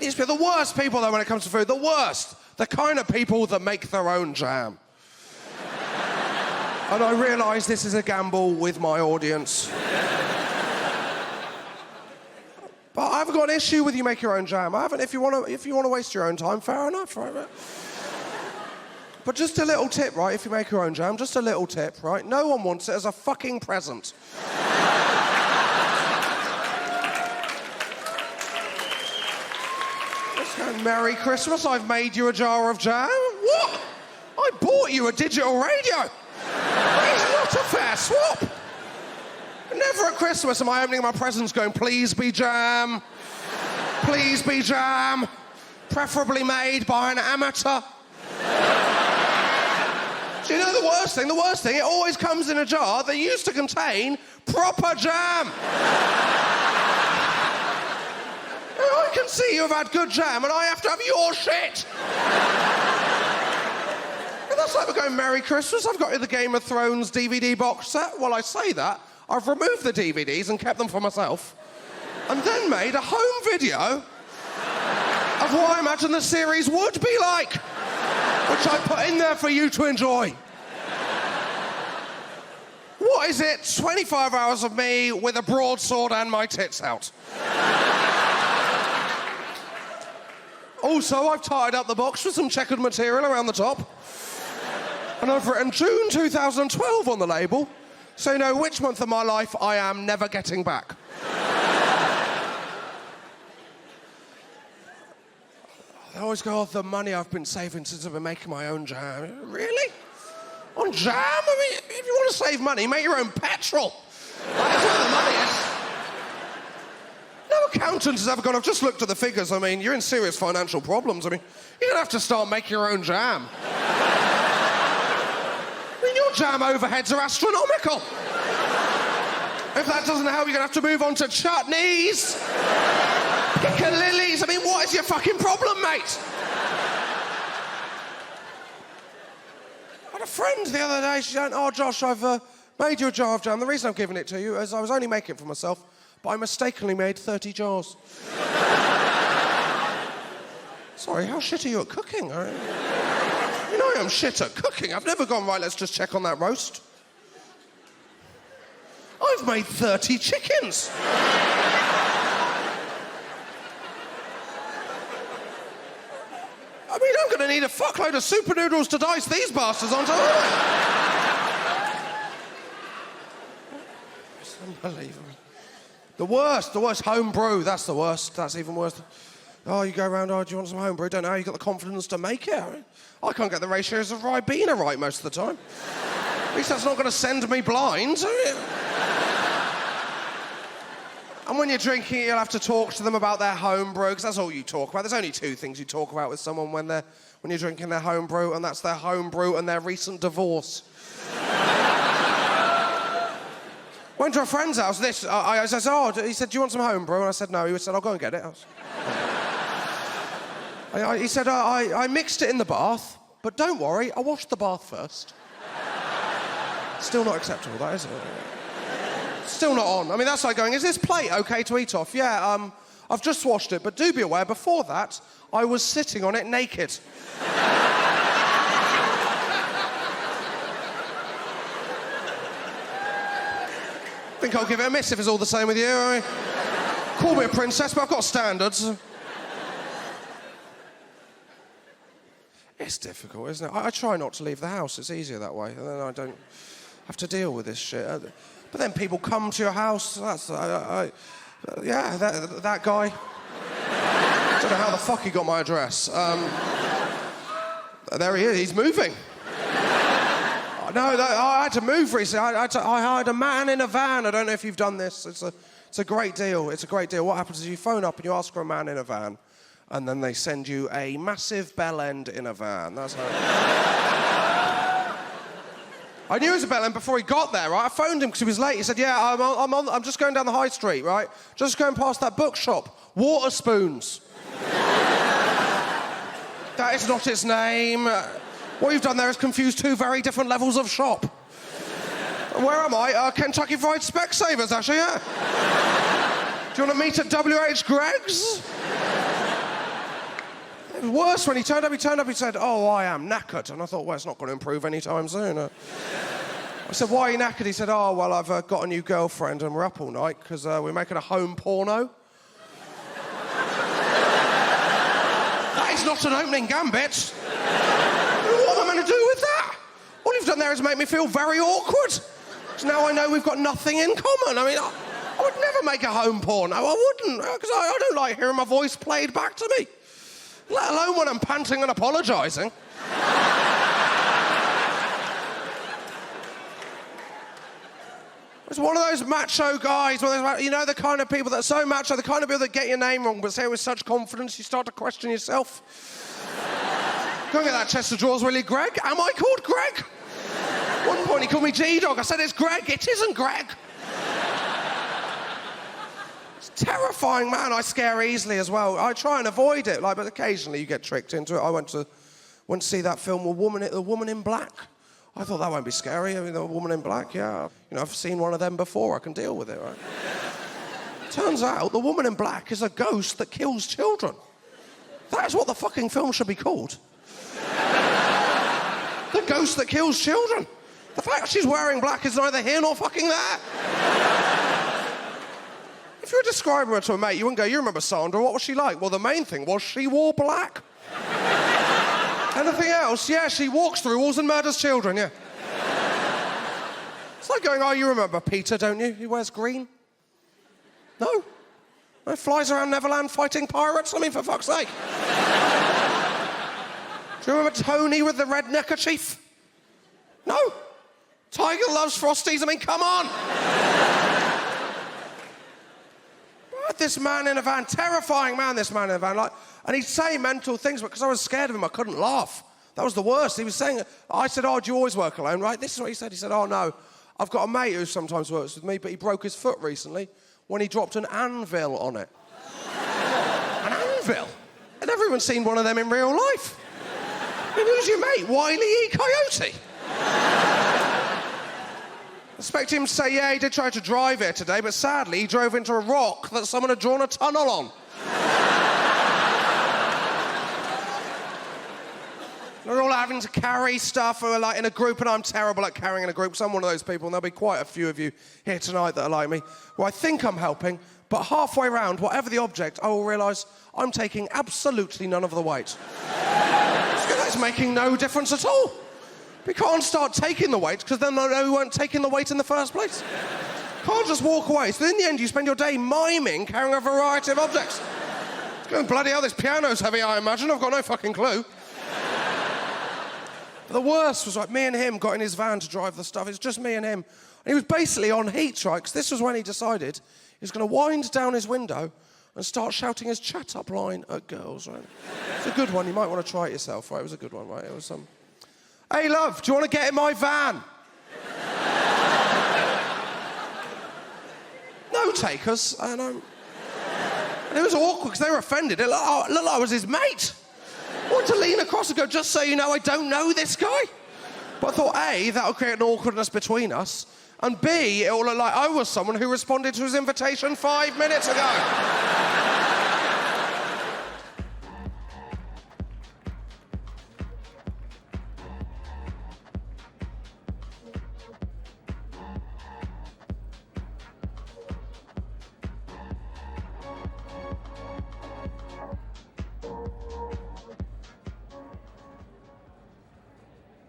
these people, the worst people though when it comes to food, the worst. The kind of people that make their own jam. And I realise this is a gamble with my audience. But I haven't got an issue with you make your own jam. I haven't. If you want to waste your own time, fair enough, right? But just a little tip, right? If you make your own jam, just a little tip, right? No one wants it as a fucking present. Let's go, Merry Christmas, I've made you a jar of jam. What? I bought you a digital radio. It's not a fair swap. Never at Christmas am I opening my presents going, please be jam. Please be jam. Preferably made by an amateur. Do you know the worst thing? The worst thing, it always comes in a jar that used to contain proper jam. I can see you've had good jam and I have to have your shit. And that's like we're going, Merry Christmas, I've got you the Game of Thrones DVD box set. Well, I say that. I've removed the DVDs and kept them for myself, and then made a home video of what I imagine the series would be like, which I put in there for you to enjoy. What is it? 25 hours of me with a broadsword and my tits out. Also, I've tied up the box with some checkered material around the top, and I've written June 2012 on the label, so you know which month of my life I am never getting back. I always go, the money I've been saving since I've been making my own jam. Really? On jam? I mean, if you want to save money, make your own petrol. That's where the money is. No accountant has ever gone, I've just looked at the figures. I mean, you're in serious financial problems. I mean, you're going to have to start making your own jam. Your jam overheads are astronomical. If that doesn't help, you're going to have to move on to chutneys, piccalillis. I mean, what is your fucking problem, mate? I had a friend the other day, she said, oh, Josh, I've made you a jar of jam. The reason I'm giving it to you is I was only making it for myself, but I mistakenly made 30 jars. Sorry, how shit are you at cooking? You know I'm shit at cooking. I've never gone, right, let's just check on that roast. I've made 30 chickens. I mean, I'm going to need a fuckload of super noodles to dice these bastards onto. It's unbelievable. The worst, home brew, that's the worst. That's even worse. Oh, you go around, oh, do you want some home brew? Don't know how you got the confidence to make it. I can't get the ratios of Ribena right most of the time. At least that's not going to send me blind. And when you're drinking it, you'll have to talk to them about their home brew, because that's all you talk about. There's only two things you talk about with someone when you're drinking their home brew, and that's their home brew and their recent divorce. Went to a friend's house, I said, oh, he said, do you want some home brew? And I said, no. He said, I'll go and get it. He said, I mixed it in the bath, but don't worry, I washed the bath first. Still not acceptable, that, is it? Still not on. I mean, that's like going, is this plate okay to eat off? Yeah, I've just washed it, but do be aware, before that, I was sitting on it naked. Think I'll give it a miss if it's all the same with you. I mean, call me a princess, but I've got standards. It's difficult, isn't it? I try not to leave the house. It's easier that way, and then I don't have to deal with this shit. But then people come to your house. That's yeah, that guy. Don't know how the fuck he got my address. There he is. He's moving. No, I had to move recently. I hired a man in a van. I don't know if you've done this. It's a great deal. It's a great deal. What happens is you phone up and you ask for a man in a van, and then they send you a massive bell end in a van. That's how. I knew it was a bell end before he got there, right? I phoned him because he was late. He said, yeah, I'm just going down the high street, right? Just going past that bookshop. Waterspoons. That is not its name. What you've done there is confuse two very different levels of shop. Where am I? Kentucky Fried Specsavers, actually, yeah. Do you want to meet at W.H. Greg's? was worse when he turned up, he said, oh, I am knackered. And I thought, well, it's not going to improve anytime soon. I said, why are you knackered? He said, oh, well, I've got a new girlfriend and we're up all night because we're making a home porno. That is not an opening gambit. What am I meant to do with that? All you've done there is make me feel very awkward. So now I know we've got nothing in common. I mean, I would never make a home porno. I wouldn't, because I don't like hearing my voice played back to me. Let alone when I'm panting and apologising. It's one of those macho guys, you know, the kind of people that are so macho, the kind of people that get your name wrong but say it with such confidence you start to question yourself. Go and get that chest of drawers, will you, Greg? Am I called Greg? At one point he called me G-Dog. I said, it's Greg. It isn't Greg. It's terrifying, man. I scare easily as well. I try and avoid it, but occasionally you get tricked into it. I went to see that film, The Woman in Black. I thought that won't be scary. I mean, The Woman in Black, yeah. You know, I've seen one of them before. I can deal with it, right? Turns out The Woman in Black is a ghost that kills children. That is what the fucking film should be called. The ghost that kills children. The fact she's wearing black is neither here nor fucking there. If you were describing her to a mate, you wouldn't go, you remember Sandra, what was she like? Well, the main thing was she wore black. Anything else? Yeah, she walks through walls and murders children, yeah. It's like going, oh, you remember Peter, don't you? He wears green. No. He flies around Neverland fighting pirates. I mean, for fuck's sake. Do you remember Tony with the red neckerchief? No. Tiger loves Frosties. I mean, come on. This man in a van, terrifying man, this man in a van. And he'd say mental things, but because I was scared of him, I couldn't laugh. That was the worst. He was saying, I said, oh, do you always work alone, right? This is what he said. He said, oh, no, I've got a mate who sometimes works with me, but he broke his foot recently when he dropped an anvil on it. An anvil? I'd never even seen one of them in real life. I mean, who's your mate? Wile E. Coyote? I expect him to say, yeah, he did try to drive here today, but sadly he drove into a rock that someone had drawn a tunnel on. They're all having to carry stuff or in a group, and I'm terrible at carrying in a group, so I'm one of those people, and there'll be quite a few of you here tonight that are like me, who I think I'm helping, but halfway round, whatever the object, I will realise I'm taking absolutely none of the weight. It's making no difference at all. We can't start taking the weight, because then I know we weren't taking the weight in the first place. Can't just walk away. So in the end, you spend your day miming carrying a variety of objects. It's going, bloody hell, this piano's heavy, I imagine. I've got no fucking clue. But the worst was, me and him got in his van to drive the stuff. It's just me and him. And he was basically on heat, right? Because this was when he decided he was going to wind down his window and start shouting his chat-up line at girls, right? It's a good one. You might want to try it yourself, right? It was a good one, right? It was Hey, love, do you want to get in my van? No takers. And it was awkward because they were offended. It looked like I was his mate. I wanted to lean across and go, just so you know, I don't know this guy. But I thought, A, that'll create an awkwardness between us, and B, it'll look like I was someone who responded to his invitation 5 minutes ago.